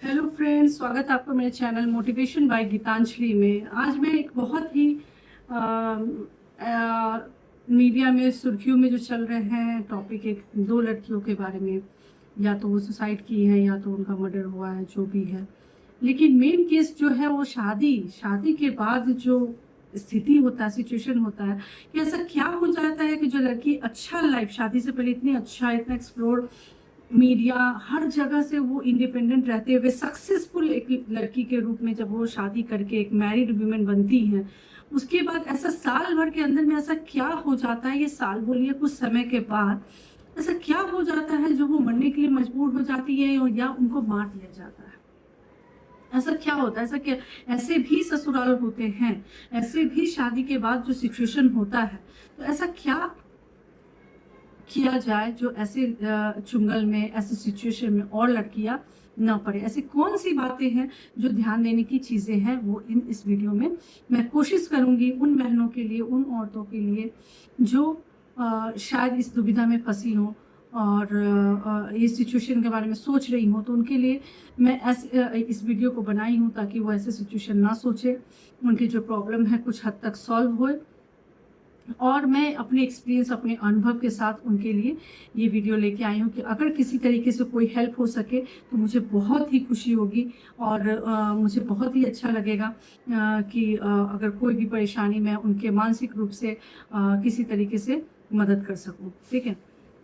Hello friends, स्वागत है आपका मेरे चैनल मोटिवेशन बाय गीतांजलि में। आज मैं एक बहुत ही आ, आ, मीडिया में सुर्खियों में जो चल रहे हैं टॉपिक, एक दो लड़कियों के बारे में। या तो वो सुसाइड की है या तो उनका मर्डर हुआ है, जो भी है। लेकिन मेन केस जो है वो शादी शादी के बाद जो स्थिति होता है, सिचुएशन होता है कि ऐसा क्या हो जाता है कि जो लड़की अच्छा लाइफ, शादी से पहले इतनी अच्छा, इतना एक्सप्लोर, मीडिया हर जगह से वो इंडिपेंडेंट रहते हुए सक्सेसफुल एक लड़की के रूप में जब वो शादी करके एक मैरिड वुमेन बनती हैं, उसके बाद ऐसा साल भर के अंदर में ऐसा क्या हो जाता है, ये साल बोलिए कुछ समय के बाद ऐसा क्या हो जाता है जो वो मरने के लिए मजबूर हो जाती है और या उनको मार दिया जाता है। ऐसा क्या होता है, ऐसा क्या, ऐसे भी ससुराल होते हैं, ऐसे भी शादी के बाद जो सिचुएशन होता है। तो ऐसा क्या किया जाए जो ऐसे चुंगल में, ऐसे सिचुएशन में और लड़कियां ना पड़े। ऐसी कौन सी बातें हैं जो ध्यान देने की चीज़ें हैं, वो इस वीडियो में मैं कोशिश करूंगी उन बहनों के लिए, उन औरतों के लिए जो शायद इस दुविधा में फंसी हो और ये सिचुएशन के बारे में सोच रही हूँ। तो उनके लिए मैं इस वीडियो को बनाई हूँ ताकि वो ऐसे सिचुएशन ना सोचे, उनकी जो प्रॉब्लम है कुछ हद तक सॉल्व होए। और मैं अपने एक्सपीरियंस, अपने अनुभव के साथ उनके लिए ये वीडियो लेके आई हूँ कि अगर किसी तरीके से कोई हेल्प हो सके तो मुझे बहुत ही खुशी होगी और मुझे बहुत ही अच्छा लगेगा कि अगर कोई भी परेशानी मैं उनके मानसिक रूप से किसी तरीके से मदद कर सकूँ। ठीक है,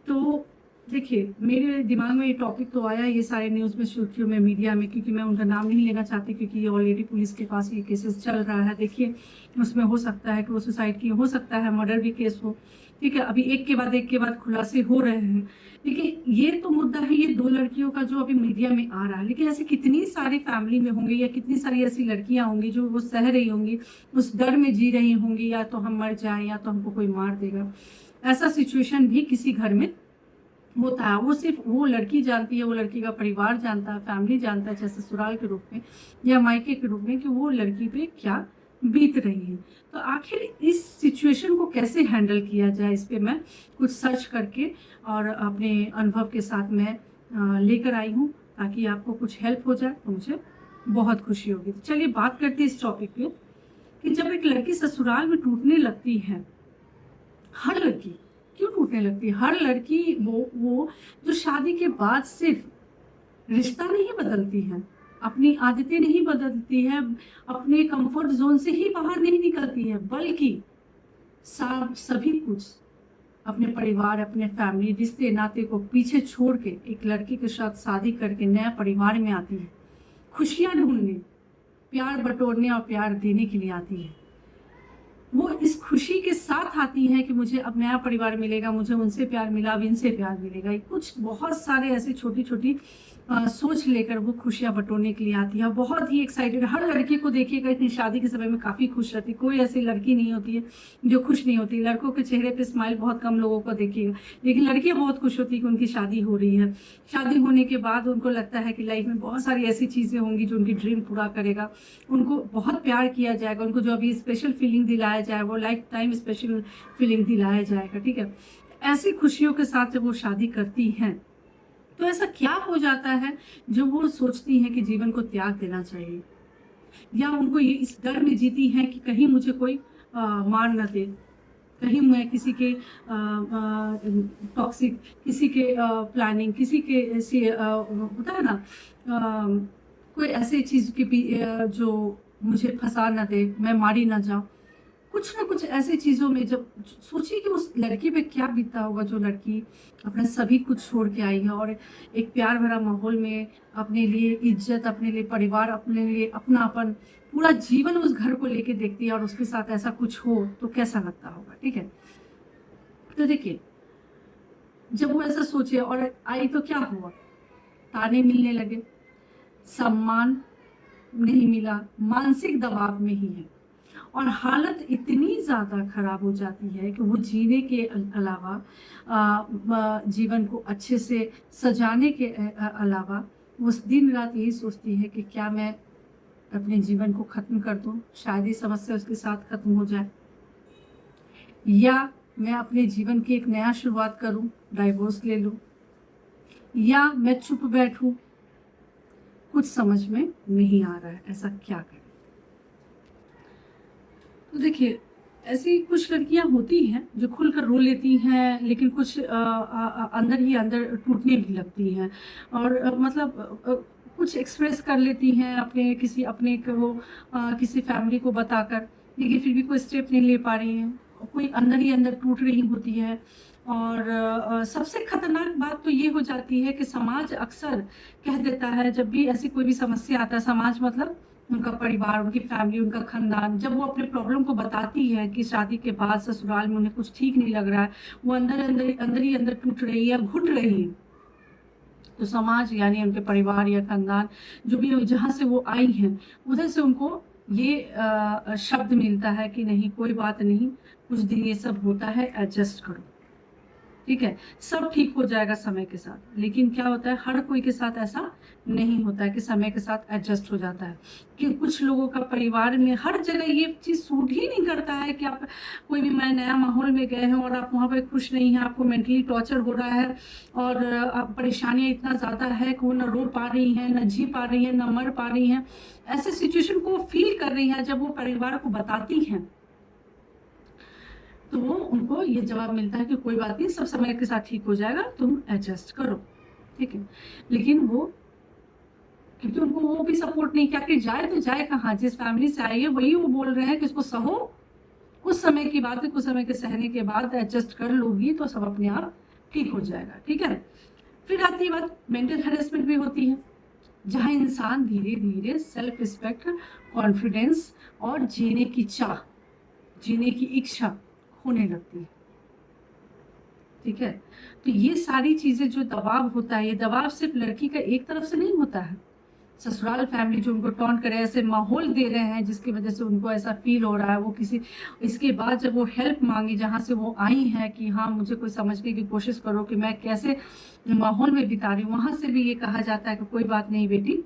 तो देखिए, मेरे दिमाग में ये टॉपिक तो आया ये सारे न्यूज़ में, सुर्खियों में, मीडिया में, क्योंकि मैं उनका नाम नहीं लेना चाहती क्योंकि ये ऑलरेडी पुलिस के पास ये केसेस चल रहा है। देखिए, उसमें हो सकता है कि वो सुसाइड की, हो सकता है मर्डर भी केस हो। ठीक है, अभी एक के बाद खुलासे हो रहे हैं। लेकिन ये तो मुद्दा है, ये दो लड़कियों का जो अभी मीडिया में आ रहा है। लेकिन ऐसे कितनी सारी फैमिली में होंगी या कितनी सारी ऐसी लड़कियां होंगी जो वो सह रही होंगी, उस डर में जी रही होंगी या तो हम मर जाएं या तो हमको कोई मार देगा। ऐसा सिचुएशन भी किसी घर में होता है। वो सिर्फ वो लड़की जानती है, वो लड़की का परिवार जानता है, फैमिली जानता है, चाहे ससुराल के रूप में या मायके के रूप में, कि वो लड़की पे क्या बीत रही है। तो आखिर इस सिचुएशन को कैसे हैंडल किया जाए, इस पे मैं कुछ सर्च करके और अपने अनुभव के साथ मैं लेकर आई हूँ ताकि आपको कुछ हेल्प हो जाए, तो मुझे बहुत खुशी होगी। तो चलिए बात करते हैं इस टॉपिक पे कि जब एक लड़की ससुराल में टूटने लगती है, हर लड़की क्यों टूटने लगती है, हर लड़की वो जो शादी के बाद सिर्फ रिश्ता नहीं बदलती है, अपनी आदतें नहीं बदलती है, अपने कंफर्ट जोन से ही बाहर नहीं निकलती है, बल्कि सभी कुछ अपने परिवार, अपने फैमिली, रिश्ते नाते को पीछे छोड़ के एक लड़की के साथ शादी करके नया परिवार में आती है, खुशियां ढूंढने, प्यार बटोरने और प्यार देने के लिए आती है। वो इस खुशी के साथ आती है कि मुझे अब नया परिवार मिलेगा, मुझे उनसे प्यार मिला, अब इनसे प्यार मिलेगा। कुछ बहुत सारे ऐसे छोटी छोटी सोच लेकर वो खुशियां बटोरने के लिए आती है। बहुत ही एक्साइटेड, हर लड़की को देखिएगा इतनी शादी के समय में काफ़ी खुश रहती है। कोई ऐसी लड़की नहीं होती है जो खुश नहीं होती। लड़कों के चेहरे पे स्माइल बहुत कम लोगों को देखिएगा, लेकिन लड़कियां बहुत खुश होती है कि उनकी शादी हो रही है। शादी होने के बाद उनको लगता है कि लाइफ में बहुत सारी ऐसी चीज़ें होंगी जो उनकी ड्रीम पूरा करेगा, उनको बहुत प्यार किया जाएगा, उनको जो अभी स्पेशल फीलिंग दिलाया जाए वो लाइफ टाइम स्पेशल फीलिंग दिलाया जाएगा। ठीक है, ऐसी खुशियों के साथ जब वो शादी करती हैं तो ऐसा क्या हो जाता है जो वो सोचती हैं कि जीवन को त्याग देना चाहिए, या उनको ये इस डर में जीती हैं कि कहीं मुझे कोई मार न दे, कहीं मैं किसी के टॉक्सिक, किसी के प्लानिंग, किसी के ऐसे होता है ना, कोई ऐसी चीज़ के जो मुझे फंसा न दे, मैं मारी ना जाऊं। कुछ ना कुछ ऐसी चीज़ों में जब सोचिए कि उस लड़की पे क्या बीतता होगा, जो लड़की अपना सभी कुछ छोड़ के आई है और एक प्यार भरा माहौल में अपने लिए इज्जत, अपने लिए परिवार, अपने लिए अपनापन, पूरा जीवन उस घर को लेके देखती है और उसके साथ ऐसा कुछ हो तो कैसा लगता होगा। ठीक है, तो देखिए, जब वो ऐसा सोचे और आई तो क्या हुआ, ताने मिलने लगे, सम्मान नहीं मिला, मानसिक दबाव में ही है और हालत इतनी ज़्यादा खराब हो जाती है कि वो जीने के अलावा, जीवन को अच्छे से सजाने के अलावा वो दिन रात यही सोचती है कि क्या मैं अपने जीवन को ख़त्म कर दूं, शायद ये समस्या उसके साथ ख़त्म हो जाए, या मैं अपने जीवन की एक नया शुरुआत करूं, डाइवोर्स ले लूं, या मैं चुप बैठूं, कुछ समझ में नहीं आ रहा है, ऐसा क्या करें। तो देखिए, ऐसी कुछ लड़कियां होती हैं जो खुलकर रो लेती हैं, लेकिन कुछ अंदर ही अंदर टूटने भी लगती हैं और कुछ एक्सप्रेस कर लेती हैं अपने किसी अपने को किसी फैमिली को बताकर, लेकिन फिर भी कोई स्टेप नहीं ले पा रही हैं, कोई अंदर ही अंदर टूट रही होती है। और सबसे खतरनाक बात तो ये हो जाती है कि समाज अक्सर कह देता है, जब भी ऐसी कोई भी समस्या आता है, समाज मतलब उनका परिवार, उनकी फैमिली, उनका खानदान, जब वो अपने प्रॉब्लम को बताती है कि शादी के बाद ससुराल में उन्हें कुछ ठीक नहीं लग रहा है, वो अंदर ही अंदर टूट रही है, घुट रही है, तो समाज यानी उनके परिवार या खानदान जो भी जहाँ से वो आई हैं, उधर से उनको ये शब्द मिलता है कि नहीं, कोई बात नहीं, कुछ दिन ये सब होता है, एडजस्ट करो, ठीक है, सब ठीक हो जाएगा समय के साथ। लेकिन क्या होता है, हर कोई के साथ ऐसा नहीं होता है कि समय के साथ एडजस्ट हो जाता है, कि कुछ लोगों का परिवार में हर जगह ये चीज़ सूट ही नहीं करता है कि आप कोई भी नया माहौल में गए हैं और आप वहाँ पर खुश नहीं हैं, आपको मेंटली टॉर्चर हो रहा है और आप परेशानियाँ इतना ज़्यादा है कि वो न रो पा रही हैं, न जी पा रही हैं, न मर पा रही हैं, ऐसे सिचुएशन को फील कर रही हैं। जब वो परिवार को बताती हैं तो वो उनको ये जवाब मिलता है कि कोई बात नहीं, सब समय के साथ ठीक हो जाएगा, तुम एडजस्ट करो, ठीक है। लेकिन वो, क्योंकि उनको वो भी सपोर्ट नहीं किया कि जाए तो जाए कहाँ, जिस फैमिली से आई है वही वो बोल रहे हैं कि इसको सहो, कुछ समय की बात है, कुछ समय के सहने के बाद एडजस्ट कर लोगी तो सब अपने आप ठीक हो जाएगा, ठीक है। फिर आती है बात, मेंटल हेरेसमेंट भी होती है, जहाँ इंसान धीरे धीरे सेल्फ रिस्पेक्ट, कॉन्फिडेंस और जीने की चाह, जीने की इच्छा होने लगती है, ठीक है। तो ये सारी चीजें जो दबाव होता है, ये दबाव सिर्फ लड़की का एक तरफ से नहीं होता है, ससुराल फैमिली जो उनको टॉन्ट करे, ऐसे माहौल दे रहे हैं जिसकी वजह से उनको ऐसा फील हो रहा है, वो किसी, इसके बाद जब वो हेल्प मांगी जहाँ से वो आई हैं कि हाँ मुझे कोई समझने की कोशिश करो कि मैं कैसे माहौल में बिता रही हूँ, वहाँ से भी ये कहा जाता है कि कोई बात नहीं बेटी,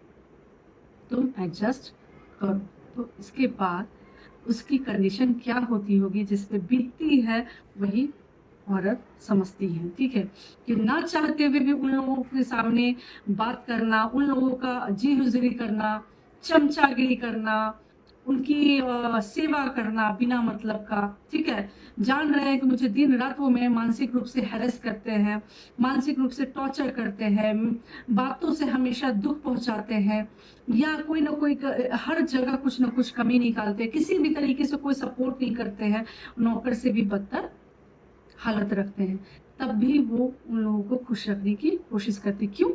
तुम एडजस्ट करो। तो इसके बाद उसकी कंडीशन क्या होती होगी, जिस पे बीतती है वही औरत समझती है, ठीक है। कि ना चाहते हुए भी उन लोगों के सामने बात करना, उन लोगों का जी हुजूरी करना, चमचागिरी करना, उनकी सेवा करना बिना मतलब का, ठीक है। जान रहे हैं कि मुझे दिन रात वो मैं मानसिक रूप से हैरेस करते हैं, मानसिक रूप से टॉर्चर करते हैं, बातों से हमेशा दुख पहुंचाते हैं, या कोई ना कोई हर जगह कुछ ना कुछ कमी निकालते हैं, किसी भी तरीके से कोई सपोर्ट नहीं करते हैं, नौकर से भी बदतर हालत रखते हैं, तब भी वो उन लोगों को खुश रखने की कोशिश करते। क्यों?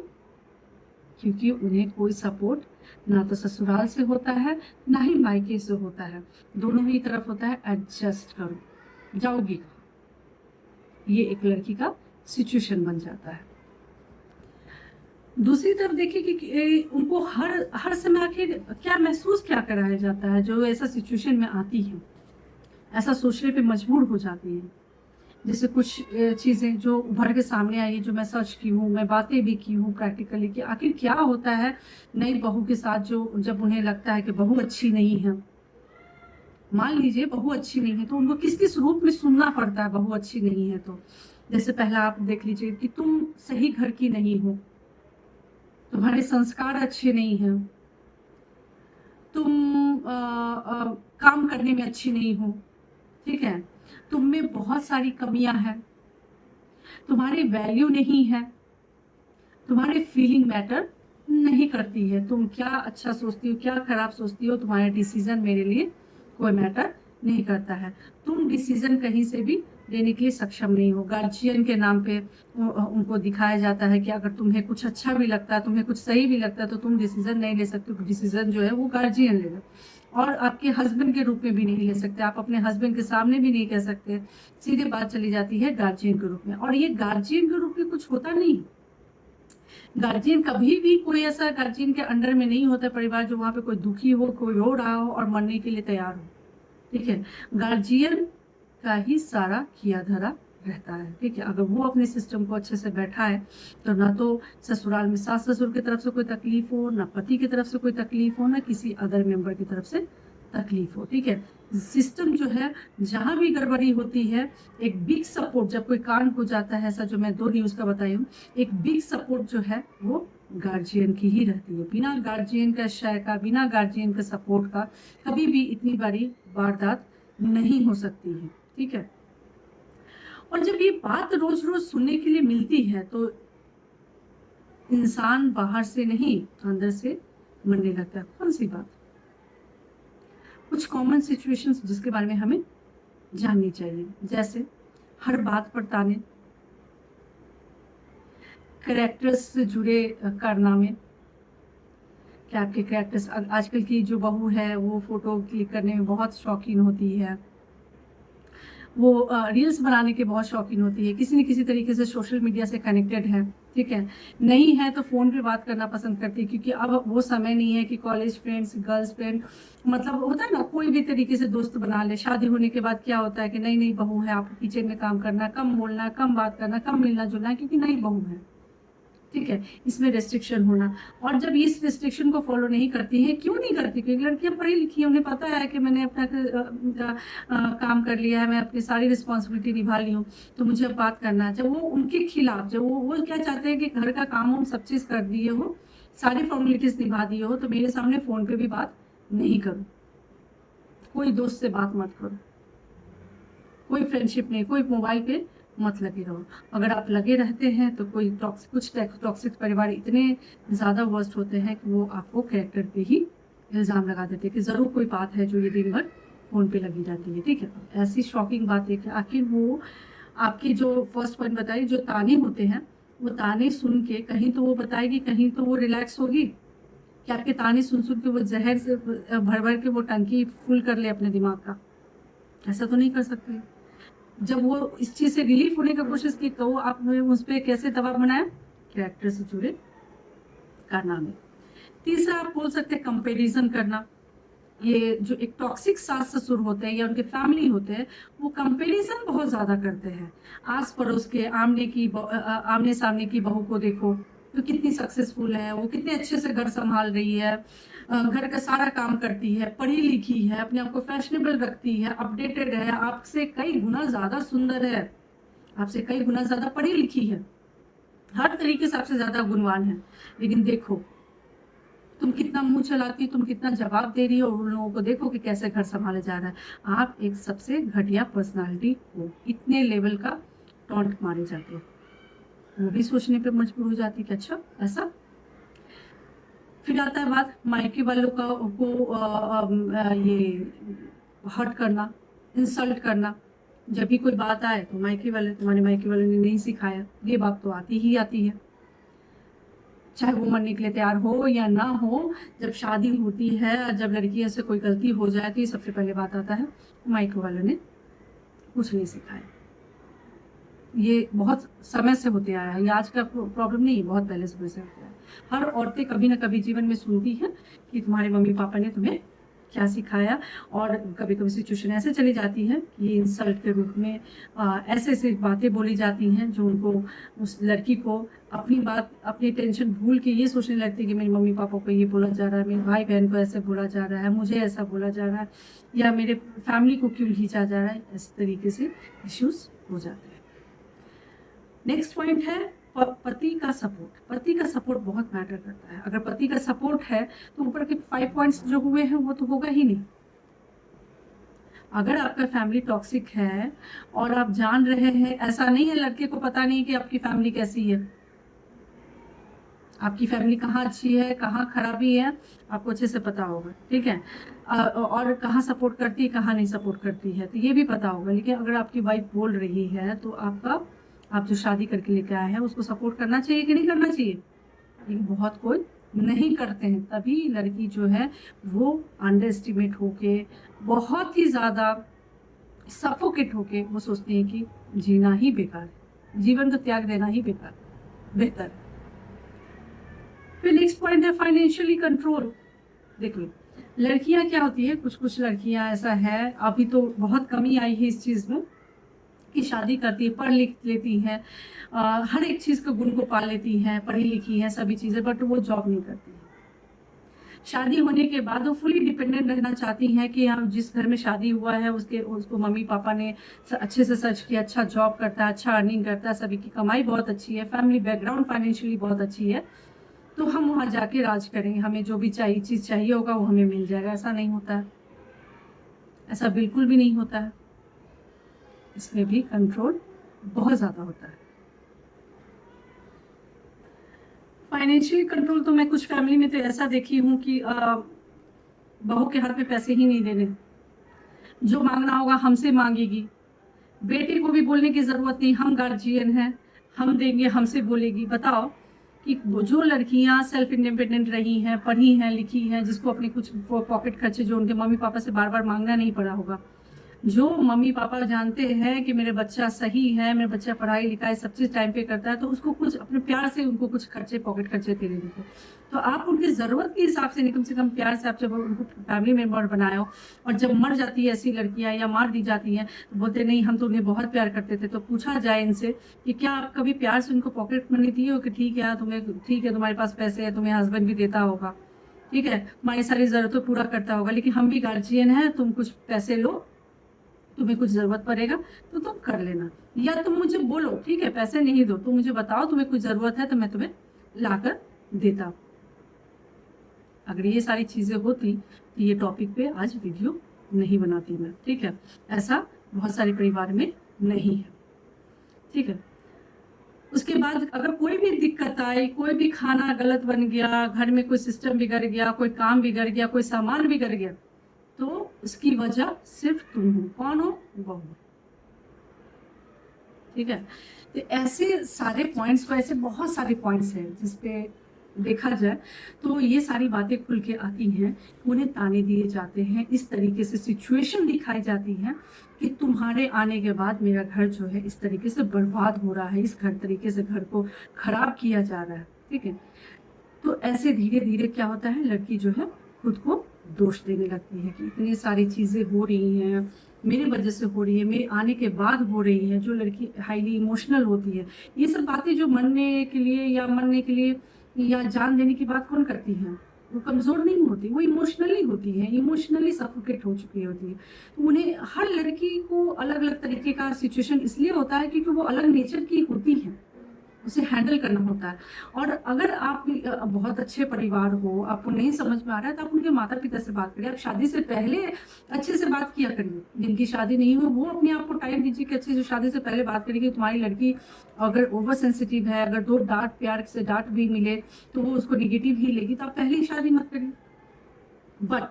क्योंकि उन्हें कोई सपोर्ट ना तो ससुराल से होता है, ना ही मायके से होता है, दोनों ही तरफ होता है एडजस्ट करो, जाओगी कहाँ, ये एक लड़की का सिचुएशन बन जाता है। दूसरी तरफ देखिए कि उनको हर समय आखिर क्या महसूस क्या कराया जाता है, जो ऐसा सिचुएशन में आती है, ऐसा सोचने पे मजबूर हो जाती है। जैसे कुछ चीज़ें जो उभर के सामने आई है, जो मैं सर्च की हूँ, मैं बातें भी की हूँ प्रैक्टिकली, कि आखिर क्या होता है नई बहू के साथ, जो जब उन्हें लगता है कि बहू अच्छी नहीं है, मान लीजिए बहू अच्छी नहीं है, तो उनको किस किस रूप में सुनना पड़ता है बहू अच्छी नहीं है तो। जैसे पहला आप देख लीजिए कि तुम सही घर की नहीं हो, तुम्हारे संस्कार अच्छे नहीं हैं, तुम काम करने में अच्छी नहीं हो, ठीक है, तुम में बहुत सारी कमियां हैं, तुम्हारी वैल्यू नहीं है, तुम्हारी फीलिंग मैटर नहीं करती है, तुम क्या अच्छा सोचती हो, क्या खराब सोचती हो, तुम्हारे डिसीजन मेरे लिए कोई मैटर नहीं करता है, तुम डिसीजन कहीं से भी लेने के लिए सक्षम नहीं हो। गार्जियन के नाम पे उनको दिखाया जाता है कि अगर तुम्हें कुछ अच्छा भी लगता है, तुम्हें कुछ सही भी लगता है, तो तुम डिसीजन नहीं ले सकते, डिसीजन जो है वो गार्जियन लेगा, और आपके हस्बैंड के रूप में भी नहीं ले सकते, आप अपने हस्बैंड के सामने भी नहीं कह सकते, सीधे बात चली जाती है गार्जियन के रूप में। और ये गार्जियन के रूप में कुछ होता नहीं, गार्जियन कभी भी कोई ऐसा गार्जियन के अंडर में नहीं होता परिवार जो वहाँ पे कोई दुखी हो, कोई रो रहा हो और मरने के लिए तैयार हो, ठीक है। गार्जियन का ही सारा किया धरा रहता है, ठीक है। अगर वो अपने सिस्टम को अच्छे से बैठा है तो ना तो ससुराल में सास ससुर की तरफ से कोई तकलीफ हो, ना पति की तरफ से कोई तकलीफ हो, ना किसी अदर मेंबर की तरफ से तकलीफ हो, ठीक है। सिस्टम जो है जहाँ भी गड़बड़ी होती है, एक बिग सपोर्ट, जब कोई कांड हो जाता है ऐसा जो मैं 2 न्यूज़ का बताई हूँ, एक बिग सपोर्ट जो है वो गार्जियन की ही रहती है। बिना गार्जियन का शय का, बिना गार्जियन के सपोर्ट का कभी भी इतनी बड़ी वारदात नहीं हो सकती है, ठीक है। और जब ये बात रोज रोज सुनने के लिए मिलती है तो इंसान बाहर से नहीं अंदर से मरने लगता है। कौन सी बात? कुछ कॉमन सिचुएशंस जिसके बारे में हमें जाननी चाहिए, जैसे हर बात पर ताने, कैरेक्टर्स से जुड़े कारनामे। क्या आपके कैरेक्टर्स, आजकल की जो बहू है वो फोटो क्लिक करने में बहुत शौकीन होती है, वो रील्स बनाने के बहुत शौकीन होती है, किसी न किसी तरीके से सोशल मीडिया से कनेक्टेड है, ठीक है। नहीं है तो फ़ोन पे बात करना पसंद करती है, क्योंकि अब वो समय नहीं है कि कॉलेज फ्रेंड्स, गर्ल्स फ्रेंड, मतलब होता है ना, कोई भी तरीके से दोस्त बना ले। शादी होने के बाद क्या होता है कि नई नई बहू है, आपको किचन में काम करना, कम बोलना, कम बात करना, कम मिलना जुलना, क्योंकि नई बहू है, ठीक है। इसमें रेस्ट्रिक्शन होना, और जब इस रेस्ट्रिक्शन को फॉलो नहीं करती हैं, क्यों नहीं करती? क्योंकि लड़कियां पढ़ी लिखी हैं, उन्हें पता है कि मैंने अपना काम कर लिया है, मैं अपनी सारी रिस्पॉन्सिबिलिटी निभा ली हूँ, तो मुझे अब बात करना है। जब वो उनके खिलाफ, जब वो क्या चाहते हैं कि घर का काम हम सब चीज़ कर दिए हो, सारी फॉर्मेलिटीज़ निभा दिए हो, तो मेरे सामने फ़ोन पे भी बात नहीं करो, कोई दोस्त से बात मत करो, कोई फ्रेंडशिप नहीं, कोई मोबाइल पे मत लगे रहो। अगर आप लगे रहते हैं तो कुछ टॉक्सिक परिवार इतने ज़्यादा वर्स्ट होते हैं कि वो आपको कैरेक्टर पे ही इल्ज़ाम लगा देते हैं कि ज़रूर कोई बात है जो ये दिन भर फ़ोन पे लगी रहती है, ठीक है। ऐसी शॉकिंग बात है कि आखिर वो आपकी जो फर्स्ट पॉइंट बताई, जो ताने होते हैं, वो ताने सुन के कहीं तो वो बताएगी, कहीं तो वो रिलैक्स होगी, कि आपके ताने सुन सुन के वो जहर से भर भर के वो टंकी फुल कर ले अपने दिमाग का। ऐसा तो नहीं कर सकते। जब वो इस चीज़ से रिलीफ होने का कोशिश की तो आपने उस पर कैसे दबाव बनाया? कैरेक्टर से जुड़े कारनामे। तीसरा आप बोल सकते हैं कंपैरिजन करना। ये जो एक टॉक्सिक सास ससुर होते हैं या उनके फैमिली होते हैं, वो कंपैरिजन बहुत ज़्यादा करते हैं। आस पड़ोस के आमने सामने की बहू को देखो तो कितनी सक्सेसफुल है, वो कितने अच्छे से घर संभाल रही है, घर का सारा काम करती है, पढ़ी लिखी है, अपने आप को फैशनेबल रखती है, अपडेटेड है, आपसे कई गुना ज़्यादा सुंदर है, आपसे कई गुना ज़्यादा पढ़ी लिखी है, हर तरीके से आपसे ज़्यादा गुणवान है। लेकिन देखो तुम कितना मुंह चलाती हो, तुम कितना जवाब दे रही हो, उन लोगों को देखो कि कैसे घर संभाला जा रहा है। आप एक सबसे घटिया पर्सनालिटी हो, इतने लेवल का टॉन्ट मारे जाते हैं। वो भी सोचने पे मजबूर हो जाती कि अच्छा ऐसा। फिर आता है बात मायके वालों को ये हर्ट करना, इंसल्ट करना। जब भी कोई बात आए तो तुम्हारे मायके वालों ने नहीं सिखाया, ये बात तो आती ही आती है, चाहे वो मरने के लिए तैयार हो या ना हो। जब शादी होती है, जब लड़कियों से कोई गलती हो जाए तो ये सबसे पहले बात आता है मायके वालों ने कुछ नहीं सिखाया। ये बहुत समय से होते आया है, ये आज का प्रॉब्लम नहीं है, बहुत पहले समय से होता है। हर औरतें कभी ना कभी जीवन में सुनती हैं कि तुम्हारे मम्मी पापा ने तुम्हें क्या सिखाया, और कभी कभी सिचुएशन ऐसे चली जाती है कि इंसल्ट के रूप में ऐसे ऐसे बातें बोली जाती हैं जो उनको, उस लड़की को अपनी बात, अपनी टेंशन भूल के ये सोचने लगती है कि मेरे मम्मी पापा को ये बोला जा रहा है, मेरे भाई बहन को ऐसे बोला जा रहा है, मुझे ऐसा बोला जा रहा है, या मेरे फैमिली को क्यों खींचा जा रहा है। इस तरीके से इश्यूज हो जाते हैं। नेक्स्ट पॉइंट है पति का सपोर्ट। पति का सपोर्ट बहुत मैटर करता है। अगर पति का सपोर्ट है तो ऊपर के 5 पॉइंट्स जो हुए हैं वो तो होगा ही नहीं। अगर आपका फैमिली टॉक्सिक है और आप जान रहे हैं, ऐसा नहीं है लड़के को पता नहीं कि आपकी फैमिली कैसी है, आपकी फैमिली कहाँ अच्छी है, कहाँ खराबी है, आपको अच्छे से पता होगा, ठीक है। और कहाँ सपोर्ट करती है, कहाँ नहीं सपोर्ट करती है, तो ये भी पता होगा। लेकिन अगर आपकी वाइफ बोल रही है तो आप जो शादी करके लेके आए हैं उसको सपोर्ट करना चाहिए कि नहीं करना चाहिए? लेकिन बहुत कोई नहीं करते हैं, तभी लड़की जो है वो अंडर एस्टिमेट होके, बहुत ही ज़्यादा सफोकेट होके वो सोचती है कि जीना ही बेकार है, जीवन को त्याग देना ही बेहतर है। फिर नेक्स्ट पॉइंट है फाइनेंशियली कंट्रोल। देखिए लड़कियां क्या होती है, कुछ लड़कियां ऐसा है, अभी तो बहुत कमी आई है इस चीज़ में, कि शादी करती है, पढ़ लिख लेती हैं, हर एक चीज़ के गुण को पा लेती हैं, पढ़ी लिखी हैं सभी चीज़ें, बट वो जॉब नहीं करती है। शादी होने के बाद वो फुली डिपेंडेंट रहना चाहती हैं कि हम जिस घर में शादी हुआ है उसको मम्मी पापा ने अच्छे से सर्च किया, अच्छा जॉब करता है, अच्छा अर्निंग करता है, सभी की कमाई बहुत अच्छी है, फैमिली बैकग्राउंड फाइनेंशियली बहुत अच्छी है, तो हम वहाँ जाके राज करेंगे, हमें जो भी चीज़ चाहिए होगा वो हमें मिल जाएगा। ऐसा नहीं होता है, ऐसा बिल्कुल भी नहीं होता है। इसमें भी कंट्रोल बहुत ज़्यादा होता है। फाइनेंशियल कंट्रोल तो मैं कुछ फैमिली में तो ऐसा देखी हूँ कि बहू के हाथ में पैसे ही नहीं देने, जो मांगना होगा हमसे मांगेगी। बेटे को भी बोलने की ज़रूरत नहीं, हम गार्जियन हैं, हम देंगे, हमसे बोलेगी। बताओ कि जो लड़कियां सेल्फ इंडिपेंडेंट रही हैं, पढ़ी हैं, लिखी हैं, जिसको अपने कुछ पॉकेट खर्चे जो उनके मम्मी पापा से बार बार मांगना नहीं पड़ा होगा, जो मम्मी पापा जानते हैं कि मेरे बच्चा सही है, मेरा बच्चा पढ़ाई लिखाई सब चीज़ टाइम पे करता है, तो उसको कुछ अपने प्यार से उनको कुछ खर्चे पॉकेट खर्चे दे देते। तो आप उनकी ज़रूरत के हिसाब से नहीं, कम से कम प्यार से आप जब उनको फैमिली मेम्बर बनाए हो। और जब मर जाती है ऐसी लड़कियां या मार दी जाती हैं तो बोलते नहीं हम तो उन्हें बहुत प्यार करते थे। तो पूछा जाए इनसे कि क्या आप कभी प्यार से उनको पॉकेट मनी दिए हो कि ठीक है तुम्हारे पास पैसे है, तुम्हें हस्बैंड भी देता होगा, ठीक है, तुम्हारी सारी ज़रूरतें पूरा करता होगा, लेकिन हम भी गार्जियन हैं, तुम कुछ पैसे लो, तुम्हें कुछ ज़रूरत पड़ेगा तो तुम कर लेना, या तुम मुझे बोलो ठीक है पैसे नहीं दो, तुम मुझे बताओ तुम्हें कुछ ज़रूरत है तो मैं तुम्हें लाकर देता। अगर ये सारी चीज़ें होती तो ये टॉपिक पे आज वीडियो नहीं बनाती मैं, ठीक है। ऐसा बहुत सारे परिवार में नहीं है, ठीक है। उसके बाद अगर कोई भी दिक्कत आई, कोई भी खाना गलत बन गया, घर में कोई सिस्टम बिगड़ गया, कोई काम बिगड़ गया, कोई सामान बिगड़ गया, तो उसकी वजह सिर्फ तुम हो। कौन हो? बहू, ठीक है। तो ऐसे सारे पॉइंट्स को, ऐसे बहुत सारे पॉइंट्स हैं जिसपे देखा जाए तो ये सारी बातें खुल के आती हैं। उन्हें ताने दिए जाते हैं, इस तरीके से सिचुएशन दिखाई जाती है कि तुम्हारे आने के बाद मेरा घर जो है इस तरीके से बर्बाद हो रहा है, इस तरीके से घर को खराब किया जा रहा है, ठीक है। तो ऐसे धीरे धीरे क्या होता है, लड़की जो है खुद को दोष देने लगती है कि इतनी सारी चीज़ें हो रही हैं, मेरे वजह से हो रही है, मेरे आने के बाद हो रही है। जो लड़की हाईली इमोशनल होती है, ये सब बातें जो मरने के लिए या जान देने की बात कौन करती है? वो कमज़ोर नहीं होती, वो इमोशनली होती है, इमोशनली सफोकेट हो चुकी होती है। तो उन्हें, हर लड़की को अलग अलग तरीके का सिचुएशन इसलिए होता है क्योंकि वो अलग नेचर की होती है, उसे हैंडल करना होता है। और अगर आप बहुत अच्छे परिवार हो, आपको नहीं समझ में आ रहा है तो आप उनके माता पिता से बात करिए। आप शादी से पहले अच्छे से बात किया करिए। जिनकी शादी नहीं हो वो अपने आप को टाइम दीजिए कि अच्छे से शादी से पहले बात करिए कि तुम्हारी लड़की अगर ओवर सेंसिटिव है, अगर दो प्यार से डांट भी मिले तो वो उसको निगेटिव ही लेगी, तो आप पहले ही शादी मत करिए। बट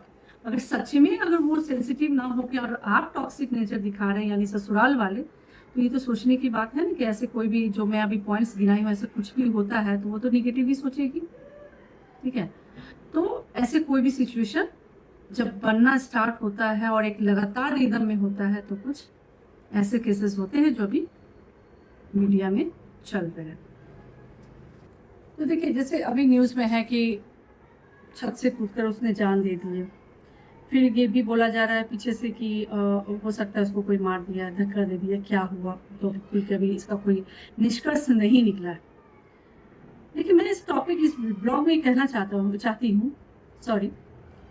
अगर सच में अगर वो सेंसिटिव ना हो के और आप टॉक्सिक नेचर दिखा रहे हैं, यानी ससुराल वाले, तो ये तो सोचने की बात है ना कि ऐसे कोई भी, जो मैं अभी पॉइंट्स गिनाई हूँ, ऐसे कुछ भी होता है तो वो तो निगेटिव ही सोचेगी, ठीक है। तो ऐसे कोई भी सिचुएशन जब बनना स्टार्ट होता है और एक लगातार रिदम में होता है तो कुछ ऐसे केसेस होते हैं जो अभी मीडिया में चल रहे हैं। तो देखिए, जैसे अभी न्यूज़ में है कि छत से कूदकर उसने जान दे दी है। फिर ये भी बोला जा रहा है पीछे से कि हो सकता है उसको कोई मार दिया, धक्का दे दिया, क्या हुआ तो कभी इसका कोई निष्कर्ष नहीं निकला है। लेकिन मैं इस टॉपिक, इस ब्लॉग में कहना चाहती हूँ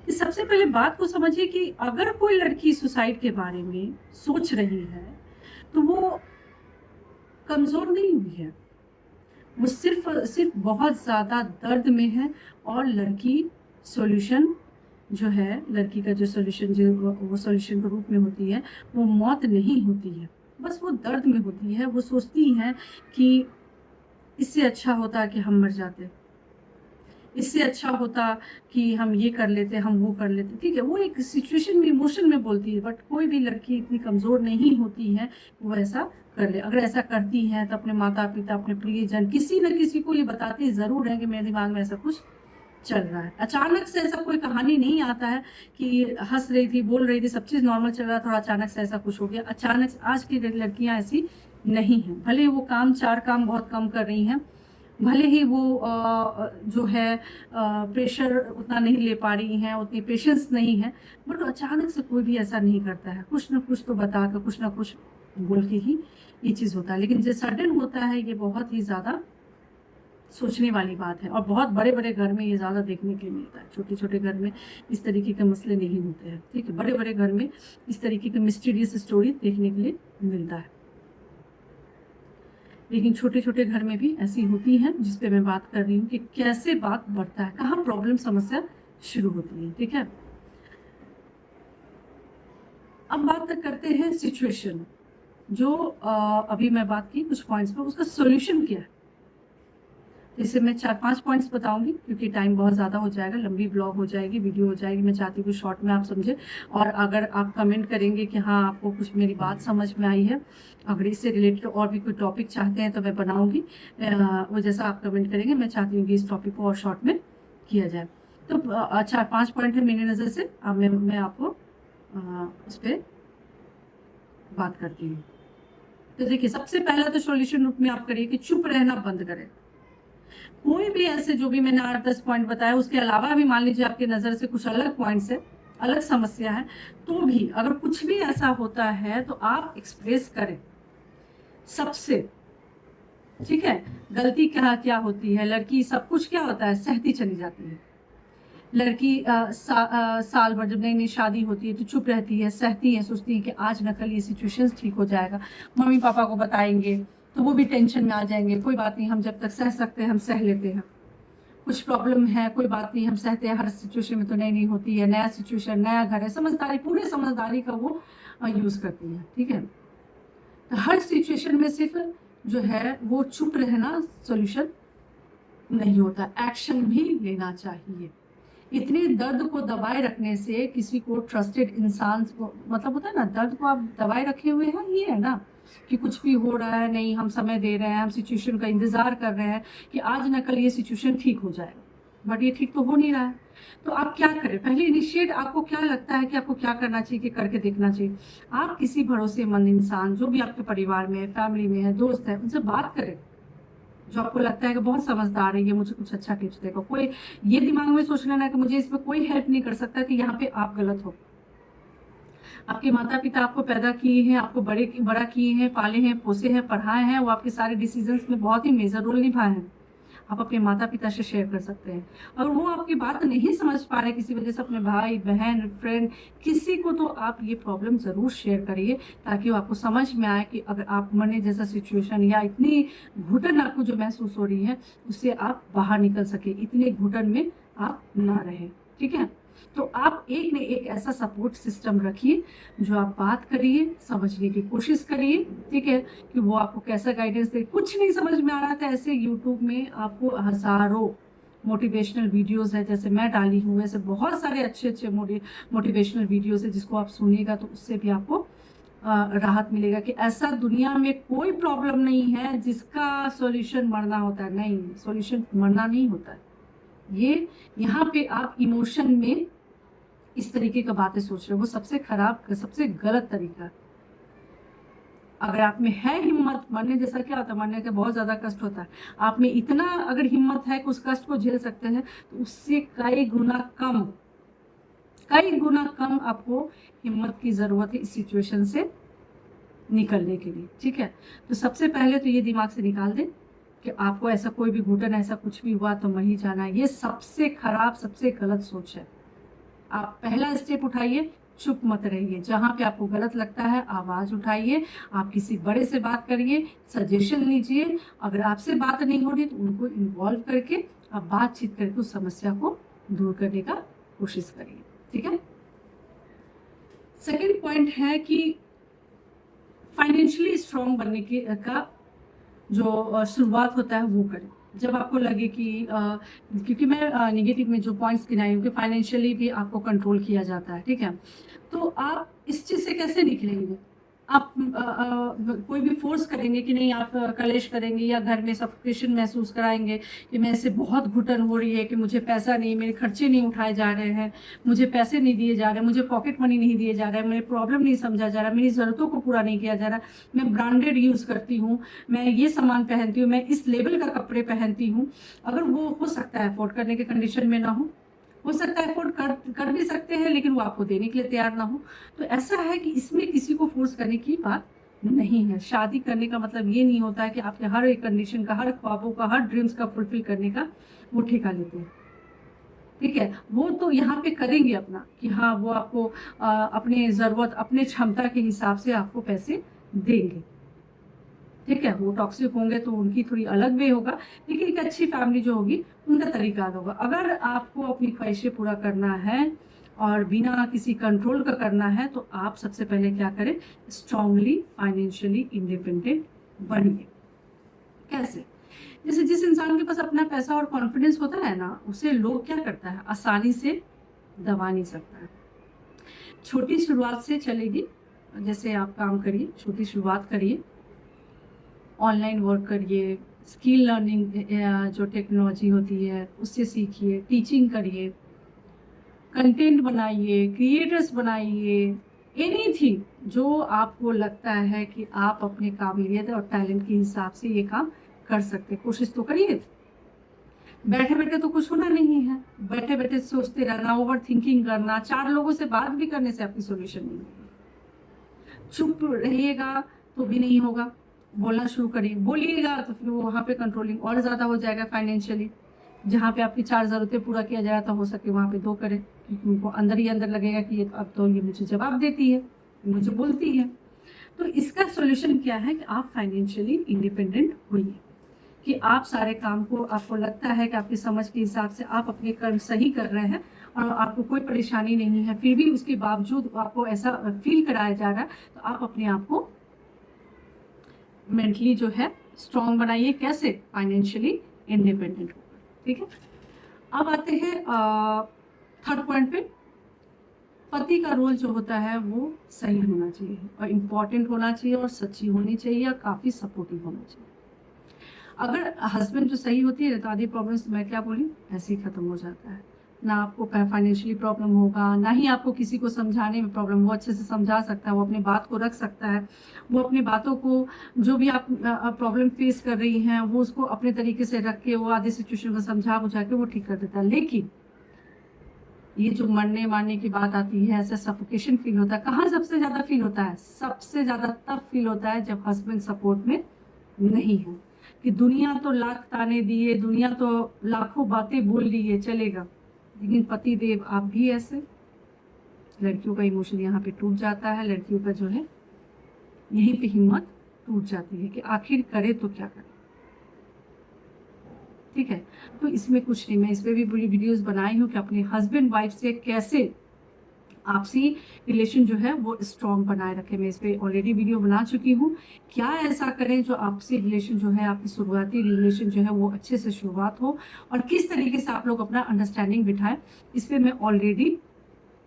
कि सबसे पहले बात को समझिए कि अगर कोई लड़की सुसाइड के बारे में सोच रही है तो वो कमज़ोर नहीं हुई है, वो सिर्फ बहुत ज़्यादा दर्द में है। और लड़की सॉल्यूशन जो है, लड़की का जो सॉल्यूशन वो सॉल्यूशन के रूप में होती है, वो मौत नहीं होती है, बस वो दर्द में होती है। वो सोचती है कि इससे अच्छा होता कि हम मर जाते, इससे अच्छा होता कि हम ये कर लेते, हम वो कर लेते, ठीक है। वो एक सिचुएशन में, इमोशन में बोलती है। बट कोई भी लड़की इतनी कमज़ोर नहीं होती है वो ऐसा कर ले। अगर ऐसा करती है तो अपने माता पिता, अपने प्रियजन, किसी न किसी को ये बताती ज़रूर है कि मेरे दिमाग में ऐसा कुछ चल रहा है। अचानक से ऐसा कोई कहानी नहीं आता है कि हंस रही थी, बोल रही थी, सब चीज़ नॉर्मल चल रहा था और अचानक से ऐसा कुछ हो गया। अचानक से आज की लड़कियां ऐसी नहीं हैं। भले वो चार काम बहुत कम कर रही हैं, भले ही वो जो है प्रेशर उतना नहीं ले पा रही हैं, उतनी पेशेंस नहीं है, बट अचानक से कोई भी ऐसा नहीं करता है। कुछ ना कुछ तो बता कर, कुछ ना कुछ बोल के ही ये चीज़ होता है। लेकिन जो सडन होता है ये बहुत ही ज़्यादा सोचने वाली बात है। और बहुत बड़े बड़े घर में ये ज़्यादा देखने के लिए मिलता है। छोटे छोटे घर में इस तरीके के मसले नहीं होते हैं, ठीक है। बड़े बड़े घर में इस तरीके के मिस्टीरियस स्टोरी देखने के लिए मिलता है। लेकिन छोटे छोटे घर में भी ऐसी होती हैं, जिस पे मैं बात कर रही हूँ कि कैसे बात बढ़ता है, कहाँ प्रॉब्लम समस्या शुरू होती है। ठीक है, अब बात करते हैं सिचुएशन। जो अभी मैं बात की कुछ पॉइंट्स पे, उसका सॉल्यूशन क्या है। जैसे मैं 4-5 पॉइंट्स बताऊंगी, क्योंकि टाइम बहुत ज़्यादा हो जाएगा, लंबी ब्लॉग हो जाएगी, वीडियो हो जाएगी। मैं चाहती हूँ शॉर्ट में आप समझे, और अगर आप कमेंट करेंगे कि हाँ आपको कुछ मेरी बात समझ में आई है, अगर इससे रिलेटेड और भी कोई टॉपिक चाहते हैं तो मैं बनाऊंगी। वो जैसा आप कमेंट करेंगे, मैं चाहती हूँ कि इस टॉपिक को और शॉर्ट में किया जाए। तो 4-5 पॉइंट है मेरी नज़र से, अब मैं आपको उस पर बात करती हूँ। तो देखिए, सबसे पहला तो सॉल्यूशन रूप में आप करिए कि चुप रहना बंद करें। कोई भी ऐसे, जो भी मैंने 8-10 पॉइंट बताया, उसके अलावा भी मान लीजिए आपकी नज़र से कुछ अलग पॉइंट्स है, अलग समस्या है, तो भी अगर कुछ भी ऐसा होता है तो आप एक्सप्रेस करें सबसे। ठीक है, गलती क्या क्या होती है, लड़की सब कुछ क्या होता है, सहती चली जाती है। लड़की साल भर जब नई नई शादी होती है तो चुप रहती है, सहती है, सोचती है कि आज न कल ये सिचुएशन ठीक हो जाएगा, मम्मी पापा को बताएंगे तो वो भी टेंशन में आ जाएंगे। कोई बात नहीं, हम जब तक सह सकते हैं हम सह लेते हैं। कुछ प्रॉब्लम है, कोई बात नहीं, हम सहते हैं। हर सिचुएशन में तो नई नहीं होती है, नया सिचुएशन, नया घर है, समझदारी, पूरे समझदारी का वो यूज़ करती है। ठीक है, तो हर सिचुएशन में सिर्फ जो है वो चुप रहना सॉल्यूशन नहीं होता, एक्शन भी लेना चाहिए। इतने दर्द को दबाए रखने से किसी को, ट्रस्टेड इंसान को, मतलब होता है ना, दर्द को आप दबाए रखे हुए हैं, ये है ना कि कुछ भी हो रहा है, नहीं हम समय दे रहे हैं, हम सिचुएशन का इंतजार कर रहे हैं कि आज न कल ये सिचुएशन ठीक हो जाएगा, बट ये ठीक तो हो नहीं रहा है। तो आप क्या करें, पहले इनिशिएट, आपको क्या लगता है कि आपको क्या करना चाहिए, कि करके देखना चाहिए। आप किसी भरोसेमंद इंसान, जो भी आपके परिवार में है, फैमिली में है, दोस्त है, उनसे बात करें, जो आपको लगता है कि बहुत समझदार है, ये मुझे कुछ अच्छा टिप्स देगा। कोई ये दिमाग में सोच लेना कि मुझे इसमें कोई हेल्प नहीं कर सकता, कि यहाँ पे आप गलत हो। आपके माता पिता आपको पैदा किए हैं, आपको बड़ा किए हैं, पाले हैं, पोसे हैं, पढ़ाए हैं, वो आपके सारे डिसीजंस में बहुत ही मेजर रोल निभाए हैं। आप अपने माता पिता से शेयर कर सकते हैं। अगर वो आपकी बात नहीं समझ पा रहे किसी वजह से, अपने भाई बहन फ्रेंड किसी को, तो आप ये प्रॉब्लम ज़रूर शेयर करिए, ताकि वो आपको समझ में आए कि अगर आप मरने जैसा सिचुएशन या इतनी घुटन आपको जो महसूस हो रही है, उससे आप बाहर निकल सके, इतने घुटन में आप ना रहें। ठीक है, तो आप एक न एक ऐसा सपोर्ट सिस्टम रखिए, जो आप बात करिए, समझने की कोशिश करिए। ठीक है, कि वो आपको कैसा गाइडेंस दे। कुछ नहीं समझ में आ रहा था, ऐसे यूट्यूब में आपको हज़ारों मोटिवेशनल वीडियोस है, जैसे मैं डाली हूँ, ऐसे बहुत सारे अच्छे अच्छे मोटिवेशनल वीडियोस है, जिसको आप सुनिएगा तो उससे भी आपको राहत मिलेगा कि ऐसा दुनिया में कोई प्रॉब्लम नहीं है जिसका सॉल्यूशन मरना होता है। नहीं, सॉल्यूशन मरना नहीं होता है। ये यहाँ पे आप इमोशन में इस तरीके का बातें सोच रहे हो, वो सबसे खराब, सबसे गलत तरीका है। अगर आप में है हिम्मत, मरने जैसा क्या होता है, मरने का बहुत ज़्यादा कष्ट होता है, आप में इतना अगर हिम्मत है कि उस कष्ट को झेल सकते हैं, तो उससे कई गुना कम आपको हिम्मत की ज़रूरत है इस सिचुएशन से निकलने के लिए। ठीक है, तो सबसे पहले तो ये दिमाग से निकाल दें कि आपको ऐसा कोई भी घुटन, ऐसा कुछ भी हुआ तो मर ही जाना है। ये सबसे खराब, सबसे गलत सोच है। आप पहला स्टेप उठाइए, चुप मत रहिए। जहाँ पे आपको गलत लगता है आवाज़ उठाइए, आप किसी बड़े से बात करिए, सजेशन लीजिए। अगर आपसे बात नहीं हो रही तो उनको इन्वॉल्व करके आप बातचीत करके उस समस्या को दूर करने का कोशिश करिए। ठीक है, सेकेंड पॉइंट है कि फाइनेंशियली स्ट्रॉन्ग बनने का जो शुरुआत होता है वो करें। जब आपको लगे कि क्योंकि मैं नेगेटिव में जो पॉइंट्स गिनाई हूँ कि फाइनेंशियली भी आपको कंट्रोल किया जाता है। ठीक है, तो आप इस चीज़ से कैसे निकलेंगे। आप कोई भी फोर्स करेंगे कि नहीं, आप कलेश करेंगे या घर में सफोकेशन महसूस कराएंगे कि मैं से बहुत घुटन हो रही है, कि मुझे पैसा नहीं, मेरे खर्चे नहीं उठाए जा रहे हैं, मुझे पैसे नहीं दिए जा रहे, मुझे पॉकेट मनी नहीं दिए जा रहे हैं, मेरे प्रॉब्लम नहीं समझा जा रहा, मेरी ज़रूरतों को पूरा नहीं किया जा रहा, मैं ब्रांडेड यूज़ करती हूँ, मैं ये सामान पहनती हूँ, मैं इस लेवल का कपड़े पहनती हूँ। अगर वो हो सकता है अफोर्ड करने के कंडीशन में ना हो सकता है अफोर्ड कर भी सकते हैं, लेकिन वो आपको देने के लिए तैयार ना हो, तो ऐसा है कि इसमें किसी को फोर्स करने की बात नहीं है। शादी करने का मतलब ये नहीं होता है कि आपके हर एक कंडीशन का, हर ख्वाबों का, हर ड्रीम्स का फुलफिल करने का वो ठेका लेते हैं। ठीक है, वो तो यहाँ पे करेंगे अपना कि हाँ वो आपको अपने ज़रूरत, अपने क्षमता के हिसाब से आपको पैसे देंगे। ठीक है, वो टॉक्सिक होंगे तो उनकी थोड़ी अलग वे होगा, लेकिन एक अच्छी फैमिली जो होगी उनका तरीका अलग होगा। अगर आपको अपनी ख्वाहिशें पूरा करना है और बिना किसी कंट्रोल का करना है तो आप सबसे पहले क्या करें, स्ट्रांगली फाइनेंशियली इंडिपेंडेंट बनिए। कैसे? जैसे जिस इंसान के पास अपना पैसा और कॉन्फिडेंस होता है ना, उसे लोग क्या करता है, आसानी से दबा नहीं सकता है। छोटी शुरुआत से चलेगी। जैसे आप काम करिए, छोटी शुरुआत करिए, ऑनलाइन वर्क करिए, स्किल लर्निंग जो टेक्नोलॉजी होती है उससे सीखिए, टीचिंग करिए, कंटेंट बनाइए, क्रिएटर्स बनाइए, एनीथिंग जो आपको लगता है कि आप अपने काबिलियत और टैलेंट के हिसाब से ये काम कर सकते, कोशिश तो करिए। बैठे बैठे तो कुछ होना नहीं है, बैठे बैठे सोचते रहना, ओवर थिंकिंग करना, 4 लोगों से बात भी करने से आपकी सोल्यूशन नहीं होगी। चुप रहिएगा तो भी नहीं होगा, बोलना शुरू करिए, बोलिएगा तो फिर वहाँ पे कंट्रोलिंग और ज़्यादा हो जाएगा फाइनेंशियली। जहाँ पे आपकी 4 ज़रूरतें पूरा किया जाए तो हो सके वहाँ पे 2 करें, क्योंकि उनको अंदर ही अंदर लगेगा कि ये अब तो ये मुझे जवाब देती है, मुझे बोलती है। तो इसका सोल्यूशन क्या है कि आप फाइनेंशियली इंडिपेंडेंट होइए, कि आप सारे काम को, आपको लगता है कि आपकी समझ के हिसाब से आप अपने कर्म सही कर रहे हैं और आपको कोई परेशानी नहीं है, फिर भी उसके बावजूद आपको ऐसा फील कराया जा रहा है, तो आप अपने आप को मेंटली जो है स्ट्रॉन्ग बनाइए। कैसे? फाइनेंशियली इंडिपेंडेंट होकर। ठीक है, अब आते हैं थर्ड पॉइंट पे। पति का रोल जो होता है वो सही होना चाहिए और इम्पोर्टेंट होना चाहिए और सच्ची होनी चाहिए और काफ़ी सपोर्टिव होना चाहिए। अगर हस्बैंड जो सही होती है तो आधी प्रॉब्लम्स, मैं क्या बोली, ऐसे ही ख़त्म हो जाता है। ना आपको फाइनेंशियली प्रॉब्लम होगा, ना ही आपको किसी को समझाने में प्रॉब्लम। वो अच्छे से समझा सकता है, वो अपनी बात को रख सकता है, वो अपनी बातों को, जो भी आप प्रॉब्लम फेस कर रही हैं वो उसको अपने तरीके से रख के वो आधे सिचुएशन को समझा बुझा के वो ठीक कर देता है। लेकिन ये जो मरने मारने की बात आती है, ऐसा सफोकेशन फील होता है, कहाँ सबसे ज़्यादा फील होता है? सबसे ज़्यादा तब फील होता है जब हस्बैंड सपोर्ट में नहीं है, कि दुनिया तो लाख ताने दिए, दुनिया तो लाखों बातें बोल दी है, चलेगा, लेकिन पति देव आप भी ऐसे। लड़कियों का इमोशन यहाँ पे टूट जाता है, लड़कियों का जो है यहीं पे हिम्मत टूट जाती है कि आखिर करे तो क्या करे। ठीक है, तो इसमें कुछ नहीं, मैं इस पर भी पूरी वीडियोस बनाई हूँ कि अपने हस्बैंड वाइफ से कैसे आपसी रिलेशन जो है वो स्ट्रॉन्ग बनाए रखें। मैं इस पर ऑलरेडी वीडियो बना चुकी हूँ। क्या ऐसा करें जो आपसी रिलेशन जो है, आपकी शुरुआती रिलेशन जो है वो अच्छे से शुरुआत हो, और किस तरीके से आप लोग अपना अंडरस्टैंडिंग बिठाएं, इस पर मैं ऑलरेडी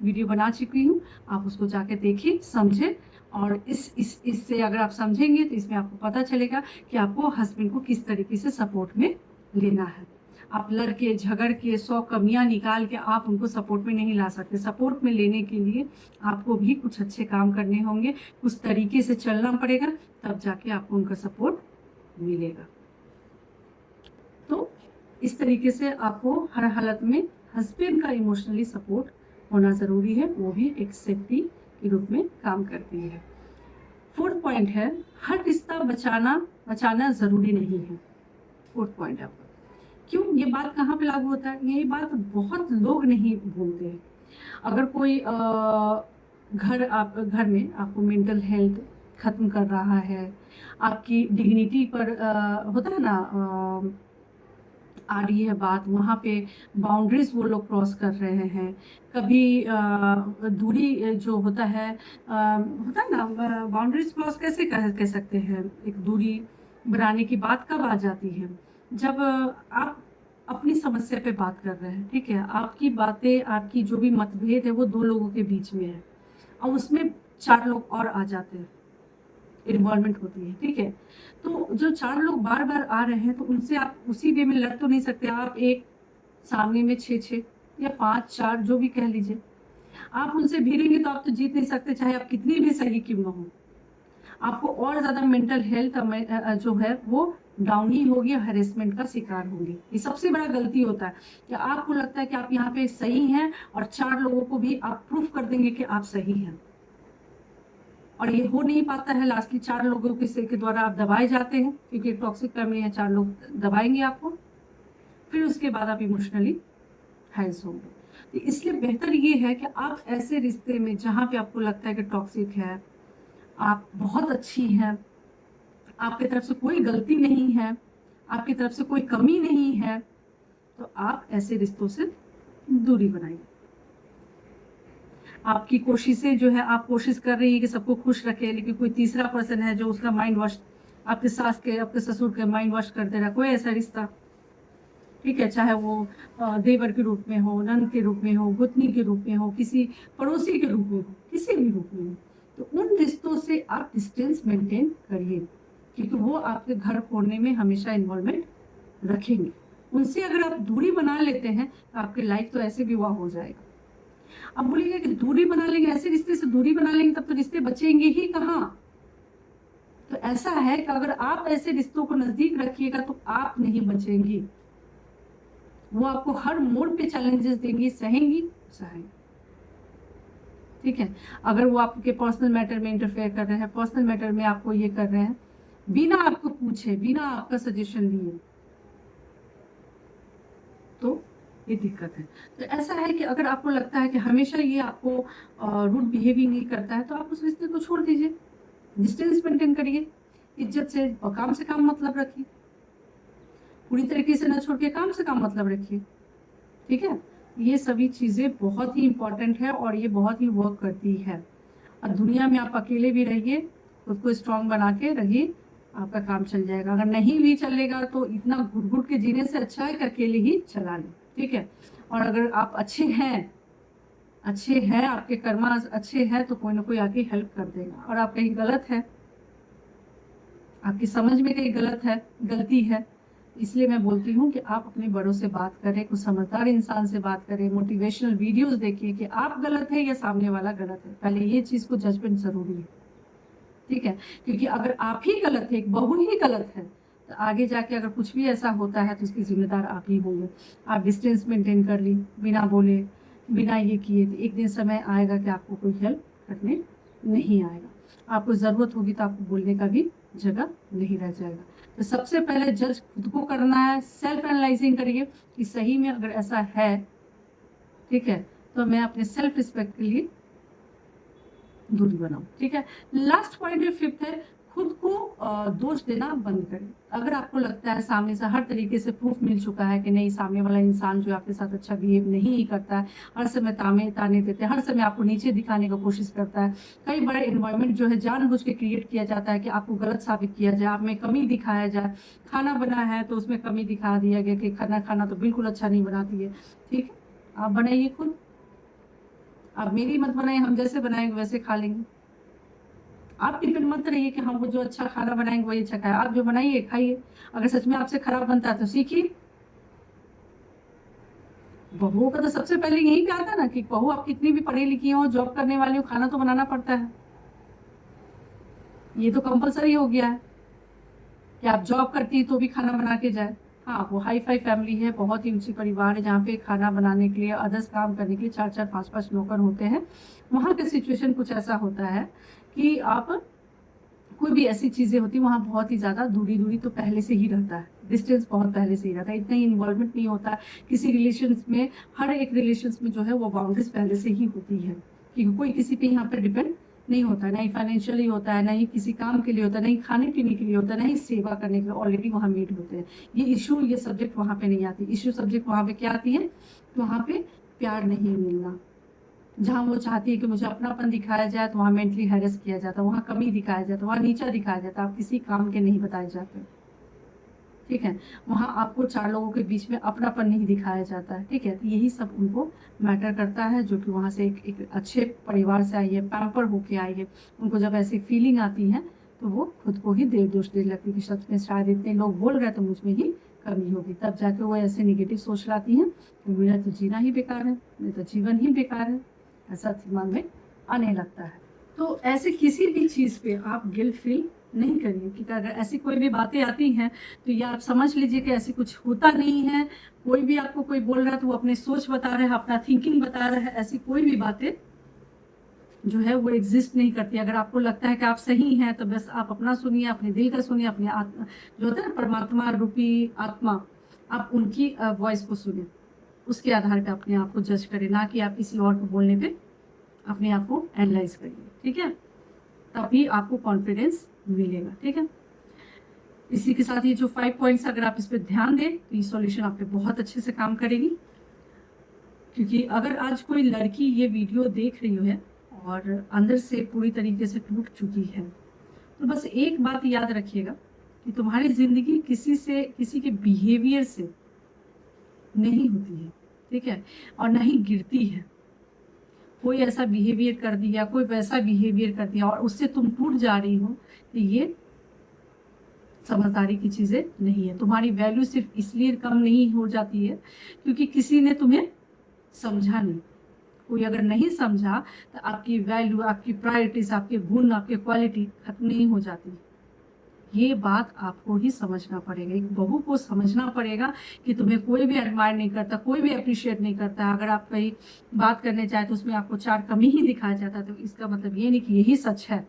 वीडियो बना चुकी हूँ। आप उसको जाके देखिए, समझें, और इससे अगर आप समझेंगे तो इसमें आपको पता चलेगा कि आपको हस्बैंड को किस तरीके से सपोर्ट में लेना है। आप लड़ के झगड़ के 100 कमियां निकाल के आप उनको सपोर्ट में नहीं ला सकते। सपोर्ट में लेने के लिए आपको भी कुछ अच्छे काम करने होंगे, कुछ तरीके से चलना पड़ेगा, तब जाके आपको उनका सपोर्ट मिलेगा। तो इस तरीके से आपको हर हालत में हस्बैंड का इमोशनली सपोर्ट होना ज़रूरी है, वो भी एक सेफ्टी के रूप में काम करती है। 4th पॉइंट है, हर रिश्ता बचाना ज़रूरी नहीं है। 4th पॉइंट है आपका। क्यों ये बात कहाँ पे लागू होता है? ये बात बहुत लोग नहीं भूलते हैं। अगर कोई घर में आपको मेंटल हेल्थ ख़त्म कर रहा है, आपकी डिग्निटी पर होता है ना, आ रही है बात, वहाँ पे बाउंड्रीज वो लोग क्रॉस कर रहे हैं। कभी दूरी जो होता है ना, बाउंड्रीज क्रॉस कैसे कह सकते हैं, एक दूरी बनाने की बात कब आ जाती है? जब आप अपनी समस्या पे बात कर रहे हैं, ठीक है, आपकी बातें, आपकी जो भी मतभेद है वो 2 लोगों के बीच में है और उसमें 4 लोग और आ जाते हैं, इन्वॉल्वमेंट होती है। ठीक है, तो जो 4 लोग बार बार आ रहे हैं तो उनसे आप उसी वे में लड़ तो नहीं सकते। आप एक सामने में 6 या 5-4 जो भी कह लीजिए, आप उनसे भिड़ेंगे तो आप तो जीत नहीं सकते, चाहे आप कितनी भी सही क्यों ना हो। आपको और ज़्यादा मेंटल हेल्थ जो है वो डाउन ही होगी, हैरेसमेंट का शिकार होंगे। ये सबसे बड़ा गलती होता है कि आपको लगता है कि आप यहाँ पे सही हैं और 4 लोगों को भी आप प्रूफ कर देंगे कि आप सही हैं, और ये हो नहीं पाता है। लास्टली 4 लोगों के द्वारा आप दबाए जाते हैं, क्योंकि टॉक्सिक फैमिली है, 4 लोग दबाएंगे आपको, फिर उसके बाद आप इमोशनली हैंस होंगे। तो इसलिए बेहतर ये है कि आप ऐसे रिश्ते में जहाँ पे आपको लगता है कि टॉक्सिक है, आप बहुत अच्छी हैं, आपकी तरफ से कोई गलती नहीं है, आपकी तरफ से कोई कमी नहीं है, तो आप ऐसे रिश्तों से दूरी बनाइए। आपकी कोशिशें जो है, आप कोशिश कर रही है कि सबको खुश रखे, लेकिन कोई तीसरा पर्सन है जो उसका माइंड वॉश आपके सास के, आपके ससुर के माइंड वॉश कर दे रहा है। कोई ऐसा रिश्ता, ठीक है, चाहे वो देवर के रूप में हो, नंद के रूप में हो, गुतनी के रूप में हो, किसी पड़ोसी के रूप में हो, किसी भी रूप में हो, तो उन रिश्तों से आप डिस्टेंस मेंटेन करिए, क्योंकि वो आपके घर फोड़ने में हमेशा इन्वॉल्वमेंट रखेंगे। उनसे अगर आप दूरी बना लेते हैं तो आपकी लाइफ तो ऐसे भी हुआ हो जाएगा। अब बोलिए कि दूरी बना लेंगे, ऐसे रिश्ते से दूरी बना लेंगे तब तो रिश्ते बचेंगे ही कहाँ। तो ऐसा है कि अगर आप ऐसे रिश्तों को नजदीक रखिएगा तो आप नहीं बचेंगी, वो आपको हर मोड़ पे चैलेंजेस देंगी, सहेंगी। ठीक है, अगर वो आपके पर्सनल मैटर में इंटरफेयर कर रहे हैं, पर्सनल मैटर में आपको ये कर रहे हैं बिना आपको पूछे, बिना आपका सजेशन लिए, तो ये दिक्कत है। तो ऐसा है कि अगर आपको लगता है कि हमेशा ये आपको रूड बिहेविंग नहीं करता है, तो आप उस रिश्ते को छोड़ दीजिए, डिस्टेंस मेंटेन करिए, इज्जत से और काम से काम मतलब रखिए, पूरी तरीके से न छोड़ के काम से काम मतलब रखिए। ठीक है, ये सभी चीज़ें बहुत ही इंपॉर्टेंट है और ये बहुत ही वर्क करती है। और दुनिया में आप अकेले भी रहिए, खुद को स्ट्रांग बना के रहिए, आपका काम चल जाएगा। अगर नहीं भी चलेगा तो इतना घुट घुट के जीने से अच्छा है कि अकेले ही चला लें। ठीक है, और अगर आप अच्छे हैं, आपके कर्मा अच्छे हैं, तो कोई ना कोई आके हेल्प कर देगा। और आप कहीं गलत है, आपकी समझ में कहीं गलती है, इसलिए मैं बोलती हूँ कि आप अपने बड़ों से बात करें, कुछ समझदार इंसान से बात करें, मोटिवेशनल वीडियोस देखिए कि आप गलत है या सामने वाला गलत है। पहले ये चीज़ को जजमेंट जरूरी है। ठीक है, क्योंकि अगर आप ही गलत है, एक बहू ही गलत है, तो आगे जाके अगर कुछ भी ऐसा होता है तो उसकी जिम्मेदार आप ही होंगे। आप डिस्टेंस मेंटेन कर ली, बिना बोले, बिना ये किए, तो एक दिन समय आएगा कि आपको कोई हेल्प करने नहीं आएगा। आपको ज़रूरत होगी तो आपको बोलने का भी जगह नहीं रह जाएगा। तो सबसे पहले जज खुद को करना है, सेल्फ एनालाइजिंग करिए कि सही में अगर ऐसा है, ठीक है, तो मैं अपने सेल्फ रिस्पेक्ट के लिए दूरी बनाऊं। ठीक है, लास्ट पॉइंट है, फिफ्थ है, खुद को दोष देना बंद करें। अगर आपको लगता है सामने से हर तरीके से प्रूफ मिल चुका है कि नहीं, सामने वाला इंसान जो आपके साथ अच्छा बिहेव नहीं करता है, हर समय ताने देते हैं, हर समय आपको नीचे दिखाने की कोशिश करता है, कई बड़े इन्वायरमेंट जो है जानबूझ के क्रिएट किया जाता है कि आपको गलत साबित किया जाए, आप में कमी दिखाया जाए। खाना बना है तो उसमें कमी दिखा दिया गया कि खाना तो बिल्कुल अच्छा नहीं बनाती है। ठीक है, आप बनाइए खुद, आप मेरी मत बनाए, हम जैसे बनाएंगे वैसे खा लेंगे। आप डिपेंड मत रहिए कि हम वो जो अच्छा खाना बनाएंगे वही अच्छा खाए। आप जो बनाइए खाइए, अगर सच में आपसे खराब बनता है तो सीखिए। बहुओं का तो सबसे पहले यही कहा था ना कि बहू आप कितनी भी पढ़ी लिखी हो, जॉब करने वाली हो, खाना तो बनाना पड़ता है। ये तो कंपलसरी हो गया है कि आप जॉब करती है तो भी खाना बना के जाए। हाँ, वो हाई फाई फैमिली है, बहुत ही ऊंची परिवार है, जहाँ पे खाना बनाने के लिए, अदर्स काम करने के लिए 4-4, 5-5 नौकर होते हैं। वहाँ का सिचुएशन कुछ ऐसा होता है कि आप कोई भी ऐसी चीज़ें होती, वहाँ बहुत ही ज़्यादा दूरी तो पहले से ही रहता है, डिस्टेंस बहुत पहले से ही रहता है, इतना ही इन्वॉल्वमेंट नहीं होता है किसी रिलेशंस में। हर एक रिलेशंस में जो है वो बाउंड्रीज पहले से ही होती है, क्योंकि कोई किसी पे यहाँ पे डिपेंड नहीं होता है, नहीं फाइनेंशियली होता है, नहीं किसी काम के लिए होता है, नहीं खाने पीने के लिए होता है, नहीं सेवा करने के लिए, ऑलरेडी वहाँ मेड होते हैं। ये इशू, ये सब्जेक्ट वहाँ पे नहीं आती। इशू सब्जेक्ट वहाँ पे क्या आती है, वहाँ पे प्यार नहीं मिलना। जहाँ वो चाहती है कि मुझे अपनापन दिखाया जाए तो वहाँ मेंटली हैरेस किया जाता है, वहाँ कमी दिखाया जाता है, वहाँ नीचा दिखाया जाता है, आप किसी काम के नहीं बताए जाते। ठीक है, वहाँ आपको 4 लोगों के बीच में अपनापन नहीं दिखाया जाता है। ठीक है, तो यही सब उनको मैटर करता है, जो कि वहाँ से एक अच्छे परिवार से आई है, पैम्पर होके आई है। उनको जब ऐसी फीलिंग आती है तो वो खुद को ही दोष देने लगती है कि सच में शायद इतने लोग बोल रहे तो मुझ में ही कमी होगी। तब जाके वो ऐसे निगेटिव सोच लाती हैं कि मेरा तो जीना ही बेकार है, मेरा तो जीवन ही बेकार है, ऐसा दिमाग में आने लगता है। तो ऐसे किसी भी चीज़ पे आप गिल्ट फील नहीं करिए, कि अगर ऐसी कोई भी बातें आती हैं तो ये आप समझ लीजिए कि ऐसी कुछ होता नहीं है। कोई भी आपको कोई बोल रहा है तो वो अपनी सोच बता रहा है, अपना थिंकिंग बता रहा है। ऐसी कोई भी बातें जो है वो एग्जिस्ट नहीं करती। अगर आपको लगता है कि आप सही हैं तो बस आप अपना सुनिए, अपने दिल का सुनिए, अपने आत्मा जो होता है ना, परमात्मा रूपी आत्मा, आप उनकी वॉइस को सुनिए, उसके आधार पर अपने आप को जज करें, ना कि आप किसी और को बोलने पे अपने आप को एनालाइज करिए। ठीक है, तभी आपको कॉन्फिडेंस मिलेगा। ठीक है, इसी के साथ ये जो 5 पॉइंट्स अगर आप इस पर ध्यान दें तो ये सॉल्यूशन आप पे बहुत अच्छे से काम करेगी। क्योंकि अगर आज कोई लड़की ये वीडियो देख रही है और अंदर से पूरी तरीके से टूट चुकी है, तो बस एक बात याद रखिएगा कि तुम्हारी ज़िंदगी किसी के बिहेवियर से नहीं होती है, ठीक है, और ना ही गिरती है। कोई ऐसा बिहेवियर कर दिया, कोई वैसा बिहेवियर कर दिया और उससे तुम टूट जा रही हो, तो ये समझदारी की चीज़ें नहीं है। तुम्हारी वैल्यू सिर्फ इसलिए कम नहीं हो जाती है क्योंकि किसी ने तुम्हें समझा नहीं। कोई अगर नहीं समझा तो आपकी वैल्यू, आपकी प्रायोरिटीज, आपके गुण, आपकी क्वालिटी खत्म नहीं हो जाती। ये बात आपको ही समझना पड़ेगा। एक बहू को समझना पड़ेगा कि तुम्हें कोई भी एडमायर नहीं करता, कोई भी अप्रिशिएट नहीं करता। अगर आप कहीं बात करने जाए तो उसमें आपको 4 कमी ही दिखाया जाता है, तो इसका मतलब ये नहीं कि यही सच है।